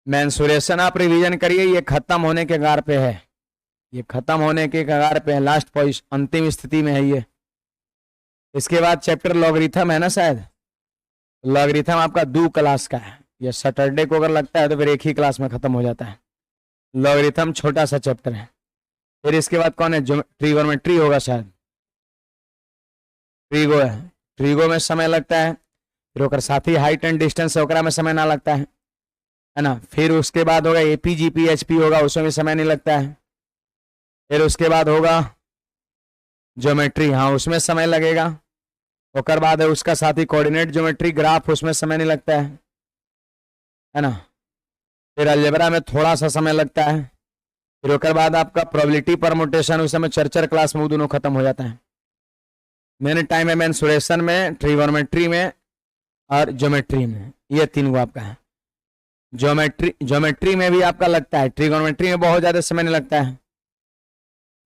मेंसुरेशन आप रिवीजन करिए, ये खत्म होने के कगार पे है। ये खत्म होने के कगार पे है, लास्ट पोजीशन, अंतिम स्थिति में है ये। इसके बाद चैप्टर लॉगरिथम है ना शायद। लॉगरिथम आपका 2 क्लास का है। ये सैटरडे को अगर लगता है तो फिर एक ही क्लास में खत्म हो जाता है। लॉगरिथम छोटा सा चैप्टर है। फिर इसके बाद कौन है? ट्रिगोनोमेट्री होगा शायद। ट्रिगो है, ट्रिगो में समय लगता है। फिर ओकर साथी हाइट एंड डिस्टेंस है, ओकरा में समय ना लगता है ना। फिर उसके बाद होगा एपी जीपी एचपी होगा, उसमें भी समय नहीं लगता है। फिर उसके बाद होगा ज्योमेट्री, हाँ उसमें समय लगेगा। ओकर बाद है उसका साथी कोऑर्डिनेट ज्योमेट्री ग्राफ, उसमें समय नहीं लगता है ना। फिर अलजेब्रा में थोड़ा सा समय लगता है। फिर ओकर बाद आपका प्रोबेबिलिटी परमुटेशन, उस समय चर्चर क्लास में वो दोनों खत्म हो जाता है। मेन टाइम है मेंसुरेशन में, ट्रिगोनोमेट्री में और ज्योमेट्री में, ये 3 आपका है। ज्योमेट्री में भी आपका लगता है, ट्रिगोनोमेट्री में बहुत ज्यादा समय नहीं लगता है।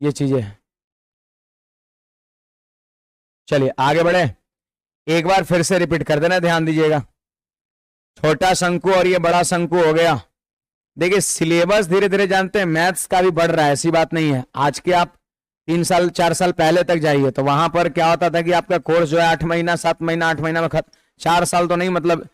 ये चीजें चलिए आगे बढ़े। एक बार फिर से रिपीट कर देना, ध्यान दीजिएगा। छोटा शंकु और ये बड़ा शंकु हो गया। देखिए सिलेबस धीरे धीरे जानते हैं मैथ्स का भी बढ़ रहा है, ऐसी बात नहीं है। आज के आप 3 साल 4 साल पहले तक जाइए तो वहां पर क्या होता था कि आपका कोर्स जो है 8 महीना 7 महीना 8 महीना में 4 साल तो नहीं, मतलब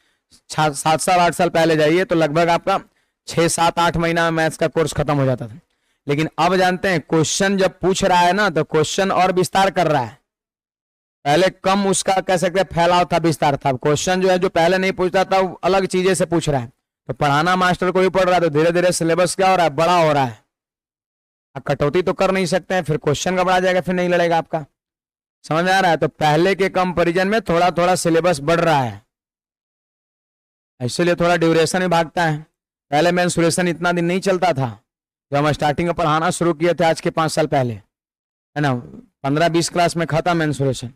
7 साल 8 साल पहले जाइए तो लगभग आपका 6 7 8 महीना में मैथ्स का कोर्स खत्म हो जाता था। लेकिन अब जानते हैं क्वेश्चन जब पूछ रहा है ना तो क्वेश्चन और विस्तार कर रहा है। पहले कम उसका कह सकते हैं फैलाव था, विस्तार था। क्वेश्चन जो है जो पहले नहीं पूछता था वो अलग चीजें से पूछ रहा है। तो पढ़ाना मास्टर को ही पढ़ रहा है तो धीरे धीरे सिलेबस क्या हो रहा है? बड़ा हो रहा है। आप कटौती तो कर नहीं सकते हैं, फिर क्वेश्चन का बढ़ा जाएगा, फिर नहीं लड़ेगा आपका। समझ में आ रहा है? तो पहले के कंपैरिजन में थोड़ा थोड़ा सिलेबस बढ़ रहा है, इसलिए थोड़ा ड्यूरेशन भी भागता है। पहले मेंसुरेशन इतना दिन नहीं चलता था। जब हम स्टार्टिंग में पढ़ाना शुरू किए थे आज के 5 साल पहले, है ना, 15-20 क्लास में खत्म मेंसुरेशन।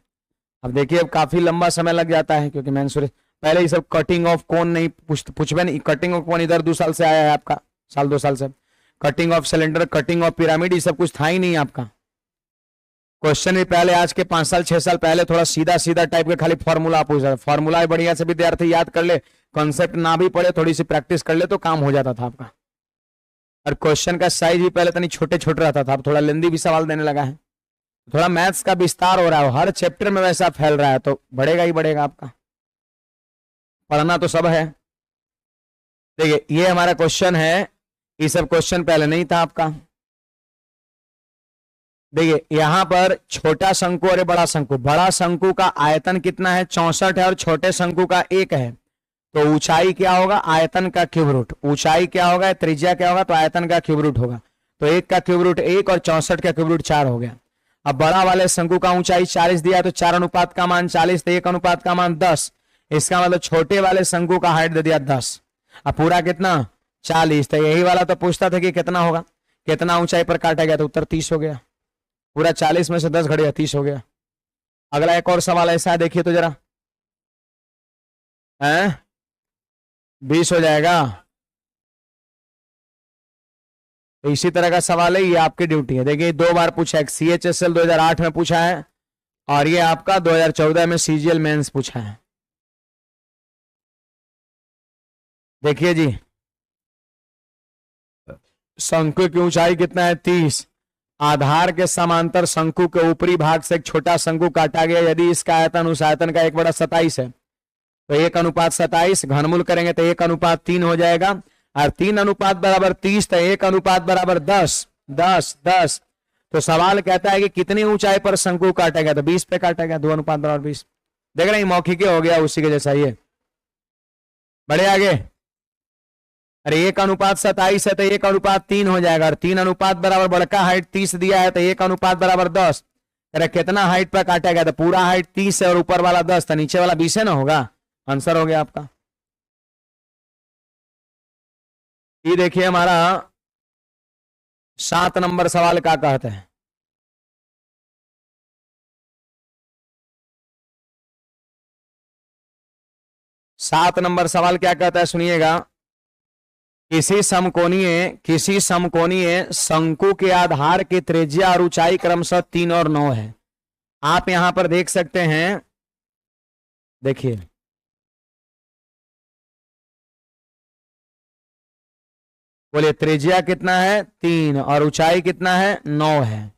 अब देखिए अब काफी लंबा समय लग जाता है, क्योंकि मेंसुरेशन पहले ये सब कटिंग ऑफ कोन नहीं पूछबे नहीं। कटिंग ऑफ कोन इधर 2 साल से आया है आपका, 1-2 साल से। Cutting of cylinder, cutting of pyramid, ये सब कुछ था ही नहीं आपका। क्वेश्चन भी पहले आज के 5 साल 6 साल पहले थोड़ा सीधा सीधा टाइप के खाली फॉर्मूला पूछ रहा, फॉर्मूला बढ़िया से विद्यार्थी याद कर ले, कॉन्सेप्ट ना भी पढ़े थोड़ी सी प्रैक्टिस कर ले तो काम हो जाता था आपका। और क्वेश्चन का साइज भी पहले तनी छोटे छोटे रहता था, अब थोड़ा लेंदी भी सवाल देने लगा है, थोड़ा मैथ्स का विस्तार हो रहा है, हर चैप्टर में वैसा फैल रहा है तो बढ़ेगा ही बढ़ेगा आपका, पढ़ना तो सब है। देखिए ये हमारा क्वेश्चन है, ये सब क्वेश्चन पहले नहीं था आपका। देखिए यहां पर छोटा शंकु और बड़ा शंकु, बड़ा शंकु का आयतन कितना है 64 है और छोटे शंकु का 1 है, तो ऊंचाई क्या होगा आयतन का क्यूब रूट, ऊंचाई क्या होगा त्रिज्या क्या होगा तो आयतन का क्यूब रूट होगा, तो 1 का क्यूब रूट 1 और 64 का क्यूब रूट 4 हो गया। अब बड़ा वाले शंकु का ऊंचाई 40 दिया तो 4 अनुपात का मान 40, तो 1 अनुपात का मान 10, इसका मतलब छोटे वाले शंकु का हाइट दे दिया 10, अब पूरा कितना 40, तो यही वाला तो पूछता था कि कितना होगा, कितना ऊंचाई पर काटा गया, तो उत्तर 30 हो गया, पूरा 40 में से 10 घट गया 30 हो गया। अगला एक और सवाल ऐसा है, देखिए तो जरा, हैं 20 हो जाएगा, तो इसी तरह का सवाल है, ये आपकी ड्यूटी है। देखिए 2 बार पूछा है, CHSL 2008 में पूछा है और ये आपका 2014 में CGL मेंस पूछा है। देखिए जी शंकु की ऊंचाई कितना है 30, आधार के समांतर शंकु के ऊपरी भाग से एक छोटा शंकु काटा गया, यदि इसका आयतन उस आयतन का 1/27 है तो 1/27 घनमूल करेंगे तो 1/3 हो जाएगा, और 3 अनुपात बराबर 30 तो 1 अनुपात बराबर 10 10 10, तो सवाल कहता है कि कितनी ऊंचाई पर शंकु काटा गया, तो 20 पे काटा गया, 2 अनुपात बराबर 20। देख रहे हैं मौखिक हो गया उसी के जैसा, ये बढ़े आगे। अरे 1/27 है तो 1/3 हो जाएगा, और 3 अनुपात बराबर बड़का हाइट 30 दिया है तो 1 अनुपात बराबर 10, अरे कितना हाइट पर काटा गया, तो पूरा हाइट 30 है और ऊपर वाला 10, तो नीचे वाला 20 है ना, होगा आंसर हो गया आपका। ये देखिए हमारा 7 नंबर सवाल क्या कहते हैं, सात नंबर सवाल क्या कहता है सुनिएगा, किसी समकोणीय शंकु के आधार की त्रिज्या और ऊंचाई क्रमशः 3 और 9 है। आप यहां पर देख सकते हैं, देखिए बोलिए त्रिज्या कितना है 3 और ऊंचाई कितना है 9 है,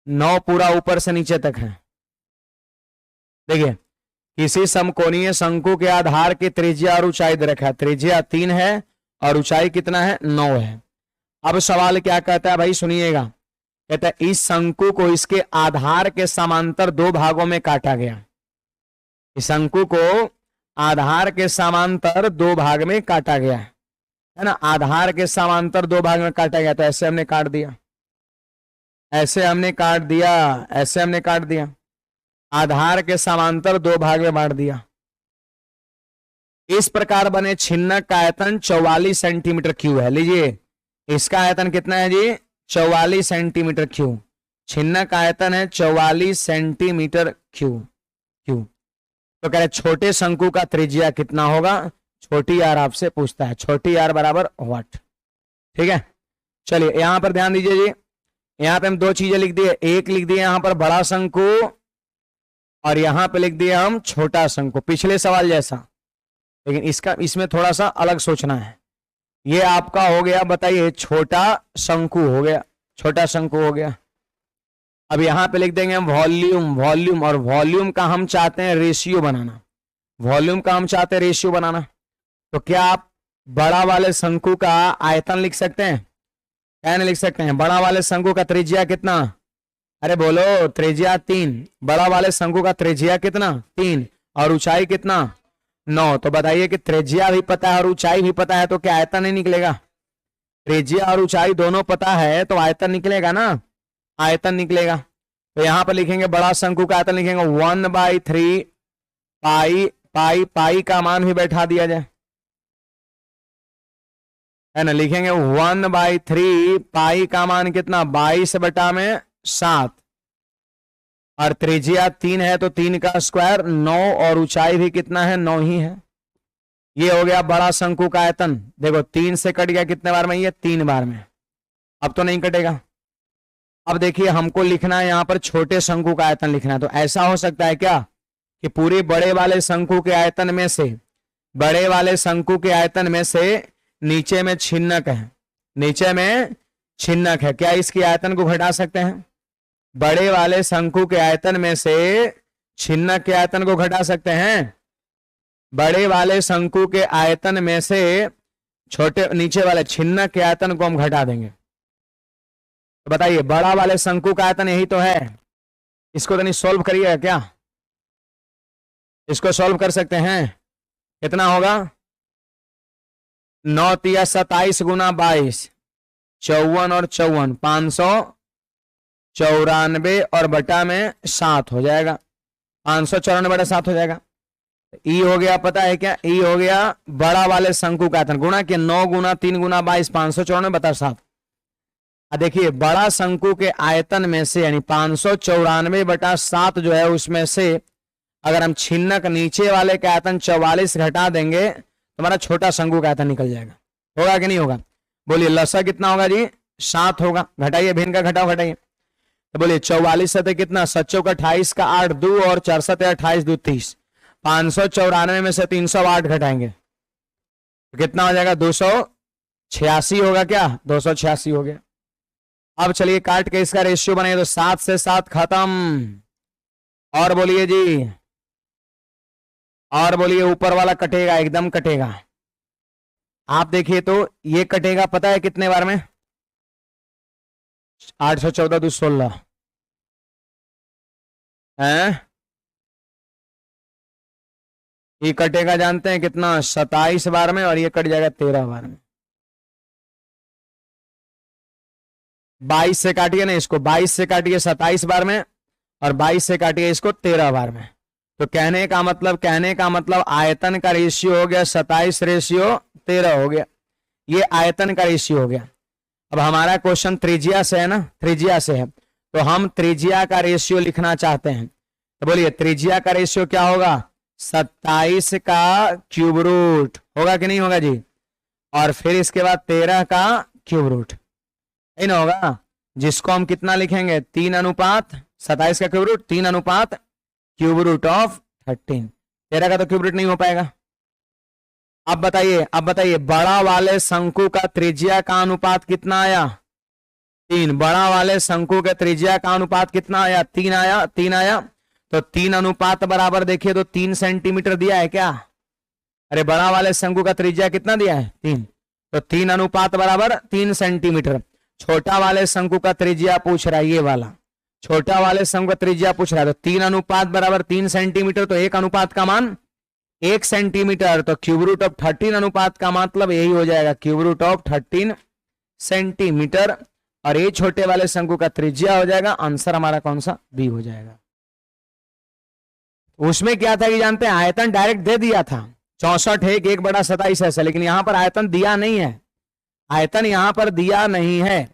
9 पूरा ऊपर से नीचे तक है। देखिए किसी समकोणीय शंकु के आधार की त्रिज्या और ऊंचाई दे रखा है, त्रिज्या 3 है और ऊंचाई कितना है 9 है। अब सवाल क्या कहता है भाई सुनिएगा, कहता है इस शंकु को इसके आधार के समांतर 2 भागों में काटा गया, इस शंकु को आधार के समांतर 2 भाग में काटा गया है ना, आधार के समांतर 2 भाग में काटा गया, तो ऐसे हमने काट दिया, ऐसे हमने काट दिया, ऐसे हमने काट दिया, आधार के समांतर 2 भाग में बांट दिया। इस प्रकार बने छिन्नक का आयतन 44 सेंटीमीटर क्यूब है। लीजिए इसका आयतन कितना है जी 44 सेंटीमीटर क्यूब, छिन्नक का आयतन है 44 सेंटीमीटर क्यूब। तो कह रहे छोटे शंकु का त्रिज्या कितना होगा, छोटी आर आपसे पूछता है, छोटी आर बराबर व्हाट। ठीक है चलिए यहां पर ध्यान दीजिए जी, यहां पे हम 2 चीजें लिख दिए, एक लिख दिए यहां पर बड़ा शंकु और यहां पे लिख दिया हम छोटा शंकु, पिछले सवाल जैसा, लेकिन इसमें थोड़ा सा अलग सोचना है। ये आपका हो गया बताइए छोटा शंकु हो गया, छोटा शंकु हो गया। अब यहां पे लिख देंगे हम वॉल्यूम, और वॉल्यूम का हम चाहते हैं रेशियो बनाना, वॉल्यूम का हम चाहते हैं रेशियो बनाना, तो क्या आप बड़ा वाले शंकु का आयतन लिख सकते हैं, क्या नहीं लिख सकते हैं, बड़ा वाले शंकु का त्रिज्या कितना, अरे बोलो त्रिज्या 3, बड़ा वाले शंकु का त्रिज्या कितना 3 और ऊंचाई कितना 9, तो बताइए कि त्रिज्या भी पता है और ऊंचाई भी पता है तो क्या आयतन नहीं निकलेगा, त्रिज्या और ऊंचाई दोनों पता है तो आयतन निकलेगा ना, आयतन निकलेगा। तो यहां पर लिखेंगे बड़ा शंकु का आयतन लिखेंगे 1/3 पाई, पाई का मान भी बैठा दिया जाए है ना, लिखेंगे 1/3 पाई का मान कितना 22/7, और त्रिज्या 3 है तो 3 का स्क्वायर 9 और ऊंचाई भी कितना है 9 ही है। ये हो गया बड़ा शंकु का आयतन, देखो 3 से कट गया कितने बार में, ये 3 बार में, अब तो नहीं कटेगा। अब देखिए हमको लिखना है यहाँ पर छोटे शंकु का आयतन लिखना है, तो ऐसा हो सकता है क्या कि पूरे बड़े वाले शंकु के आयतन में से, बड़े वाले शंकु के आयतन में से नीचे में छिन्नक है, नीचे में छिन्नक है, क्या इसकी आयतन को घटा सकते हैं? बड़े वाले शंकु के आयतन में से छिन्नक के आयतन को घटा सकते हैं? बड़े वाले शंकु के आयतन में से छोटे नीचे वाले छिन्नक के आयतन को हम घटा देंगे। तो बताइए बड़ा वाले शंकु का आयतन यही तो है, इसको तो नहीं सॉल्व करिएगा क्या? इसको सॉल्व कर सकते हैं, कितना होगा? 9 तिया 27 गुना 22, 54 और 54, 594 और बटा में 7 हो जाएगा, 594 बटा 7 हो जाएगा। ई हो गया, पता है क्या? ई हो गया बड़ा वाले शंकु का आयतन, गुणा के 9 गुना 3 गुना 22, 594 बटा 7। देखिए बड़ा शंकु के आयतन में से यानी 594 बटा 7 जो है उसमें से अगर हम छिन्नक नीचे वाले का आयतन 44 घटा देंगे तो हमारा छोटा शंकु का आयतन निकल जाएगा। होगा कि नहीं होगा? बोलिए लसा कितना होगा जी? 7 होगा। घटाइए, भिन्न का घटाओ, घटाइए। तो बोलिए 44 सतह कितना? 7 चौका 28 का 8 2 और 4 सतह 28 2 30। 594 में से 308 घटाएंगे तो कितना हो जाएगा? 286 होगा क्या? 286 हो गया। अब चलिए काट के इसका रेशियो बनाइए, तो 7 से 7 खत्म। और बोलिए जी, और बोलिए ऊपर वाला कटेगा, एकदम कटेगा। आप देखिए तो ये कटेगा, पता है कितने बार में? 814 2 16 है। ये कटेगा जानते हैं कितना? 27 बार में, और ये कट जाएगा 13 बार में। 22 से काटिए ना इसको, 22 से काटिए 27 बार में, और 22 से काटिए इसको 13 बार में। तो कहने का मतलब आयतन का रेशियो हो गया 27 रेशियो 13 हो गया। ये आयतन का रेशियो हो गया। अब हमारा क्वेश्चन त्रिज्या से है ना, त्रिज्या से है, तो हम त्रिज्या का रेशियो लिखना चाहते हैं। तो बोलिए त्रिज्या का रेशियो क्या होगा? 27 का क्यूब रूट, होगा कि नहीं होगा जी? और फिर इसके बाद 13 का क्यूब रूट, है ना होगा? जिसको हम कितना लिखेंगे? 3 अनुपात 27 का क्यूब रूट 3 अनुपात क्यूब रूट ऑफ 13। 13 का तो क्यूब रूट नहीं हो पाएगा। अब बताइए बड़ा वाले शंकु का त्रिज्या का अनुपात कितना आया? 3। बड़ा वाले शंकु के त्रिज्या का अनुपात कितना आया? 3 आया, 3 आया। तो 3 अनुपात बराबर देखिए तो 3 सेंटीमीटर दिया है क्या? अरे बड़ा वाले शंकु का त्रिज्या कितना दिया है? 3। तो 3 अनुपात बराबर 3 सेंटीमीटर। छोटा वाले शंकु का त्रिज्या पूछ रहा है, ये वाला छोटा वाले शंकु का त्रिज्या पूछ रहा है, तो 3 अनुपात बराबर 3 सेंटीमीटर, तो 1 अनुपात का मान 1 सेंटीमीटर। तो क्यूब रूट ऑफ 13 अनुपात का मतलब यही हो जाएगा, क्यूब रूट ऑफ 13 सेंटीमीटर। और ये छोटे वाले शंकु का त्रिज्या हो जाएगा। आंसर हमारा कौन सा? बी हो जाएगा। उसमें क्या था कि जानते हैं, आयतन डायरेक्ट दे दिया था 64 है, 1 बटा 27 ऐसा, लेकिन यहां पर आयतन दिया नहीं है। आयतन यहां पर दिया नहीं है।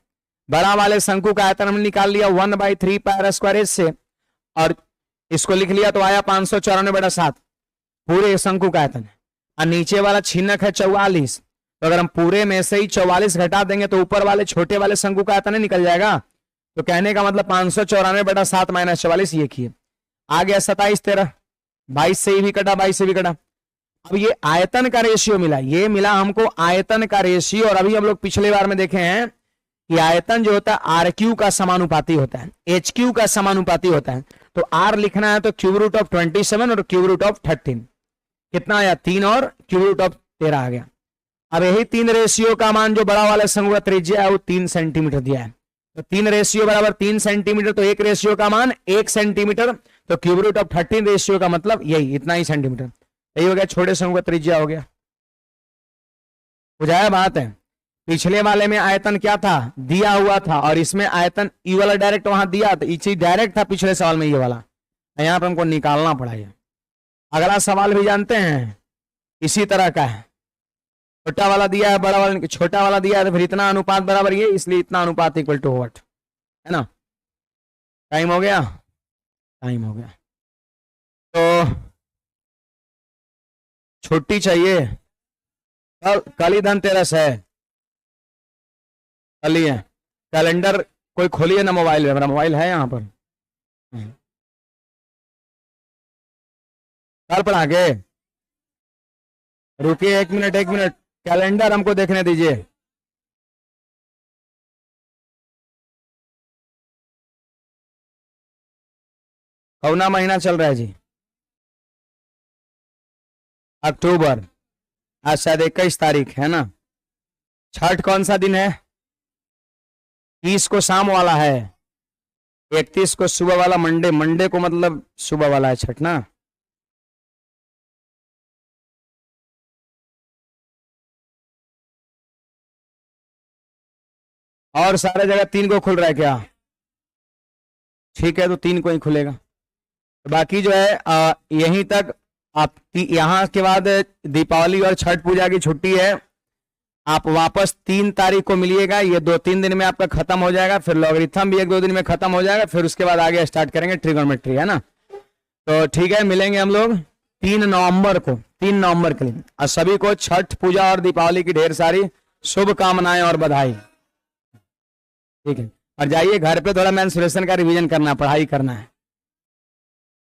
बड़ा वाले शंकु का आयतन हमने निकाल लिया 1/3 पाई स्क्वायर से, और इसको लिख लिया तो आया 594 बटा 7 पूरे शंकु का आयतन। और नीचे वाला छिन्नक है 44, तो अगर हम पूरे में से ही 44 घटा देंगे तो ऊपर वाले छोटे वाले शंकु का आयतन निकल जाएगा। तो कहने का मतलब 594 बटा 7 माइनस 44, ये किए। आ गया 27 13, 22 से भी कटा, 22 से भी कटा। अब ये आयतन का रेशियो मिला, ये मिला हमको आयतन का रेशियो। और अभी हम लोग पिछले बार में देखे हैं कि आयतन जो होता है आर क्यू का समानुपाती होता है, एच क्यू का समानुपाती होता है। तो आर लिखना है तो क्यूब रूट ऑफ 27 और क्यूब रूट ऑफ 13 कितना आया? 3 और क्यूब रूट ऑफ 13 आ गया। अब यही 3 रेशियो का मान जो बड़ा वाला शंकु का त्रिज्या है वो 3 सेंटीमीटर दिया है। तो 3 रेशियो बराबर 3 सेंटीमीटर, तो 1 रेशियो का मान 1 सेंटीमीटर। तो क्यूब रूट ऑफ 13 रेशियो का मतलब यही, इतना ही सेंटीमीटर। यही हो गया, छोटे शंकु का त्रिज्या हो गया। बुझाया बात है? पिछले वाले में आयतन क्या था? दिया हुआ था, और इसमें आयतन ई वाला डायरेक्ट वहां दिया, तो ये चीज डायरेक्ट था पिछले सवाल में, ये वाला यहां पर हमको निकालना पड़ा। ये अगला सवाल भी जानते हैं इसी तरह का है। छोटा वाला दिया है, बड़ा वाला, छोटा वाला दिया है, तो फिर इतना अनुपात बराबर ये, इसलिए इतना अनुपात इक्वल टू व्हाट, है ना? टाइम हो गया, टाइम हो गया। तो छुट्टी चाहिए, कल ही धनतेरस है, कल ही है। कैलेंडर कोई खोलिए ना मोबाइल में, मेरा मोबाइल है यहाँ पर। कल पढ़ा के रुकिए, एक मिनट एक मिनट, कैलेंडर हमको देखने दीजिए। कौना महीना चल रहा है जी? अक्टूबर। आज शायद 21 तारीख है ना। छठ कौन सा दिन है? 30 को शाम वाला है, 31 को सुबह वाला, मंडे, मंडे को मतलब सुबह वाला है छठ ना। और सारे जगह 3 को खुल रहा है क्या? ठीक है, तो 3 को ही खुलेगा। तो बाकी जो है यहीं तक आप, यहाँ के बाद दीपावली और छठ पूजा की छुट्टी है। आप वापस 3 तारीख को मिलिएगा, ये 2-3 दिन में आपका खत्म हो जाएगा। फिर लॉगरिथम भी 1-2 दिन में खत्म हो जाएगा। फिर उसके बाद आगे स्टार्ट करेंगे ट्रिगोनोमेट्री, है ना। तो ठीक है, मिलेंगे हम लोग 3 नवंबर को, 3 नवंबर के लिए। और सभी को छठ पूजा और दीपावली की ढेर सारी शुभकामनाएं और बधाई। ठीक है, और जाइए घर पे थोड़ा मेंस्ट्रुएशन का रिवीजन करना, पढ़ाई करना है।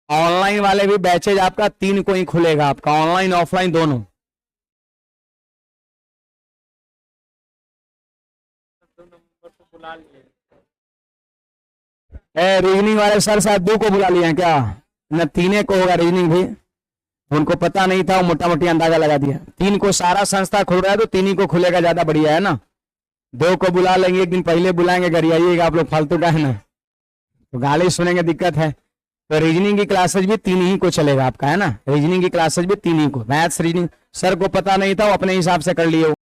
ऑनलाइन वाले भी बैचेज आपका 3 को ही खुलेगा, आपका ऑनलाइन ऑफलाइन दोनों। रीजनिंग वाले सर शायद 2 को बुला लिए हैं क्या? न 3 को होगा रीजनिंग भी, उनको पता नहीं था, वो मोटा मोटी अंदाजा लगा दिया। 3 को सारा संस्था खुल रहा है, तो 3 ही को खुलेगा, ज्यादा बढ़िया है ना। 2 को बुला लेंगे, एक दिन पहले बुलाएंगे, घर आइएगा आप लोग, फालतू का है ना, तो गाली सुनेंगे, दिक्कत है। तो रीजनिंग की क्लासेज भी 3 ही को चलेगा आपका, है ना। रीजनिंग की क्लासेज भी 3 ही को। मैथ्स रीजनिंग सर को पता नहीं था, वो अपने हिसाब से कर लिए।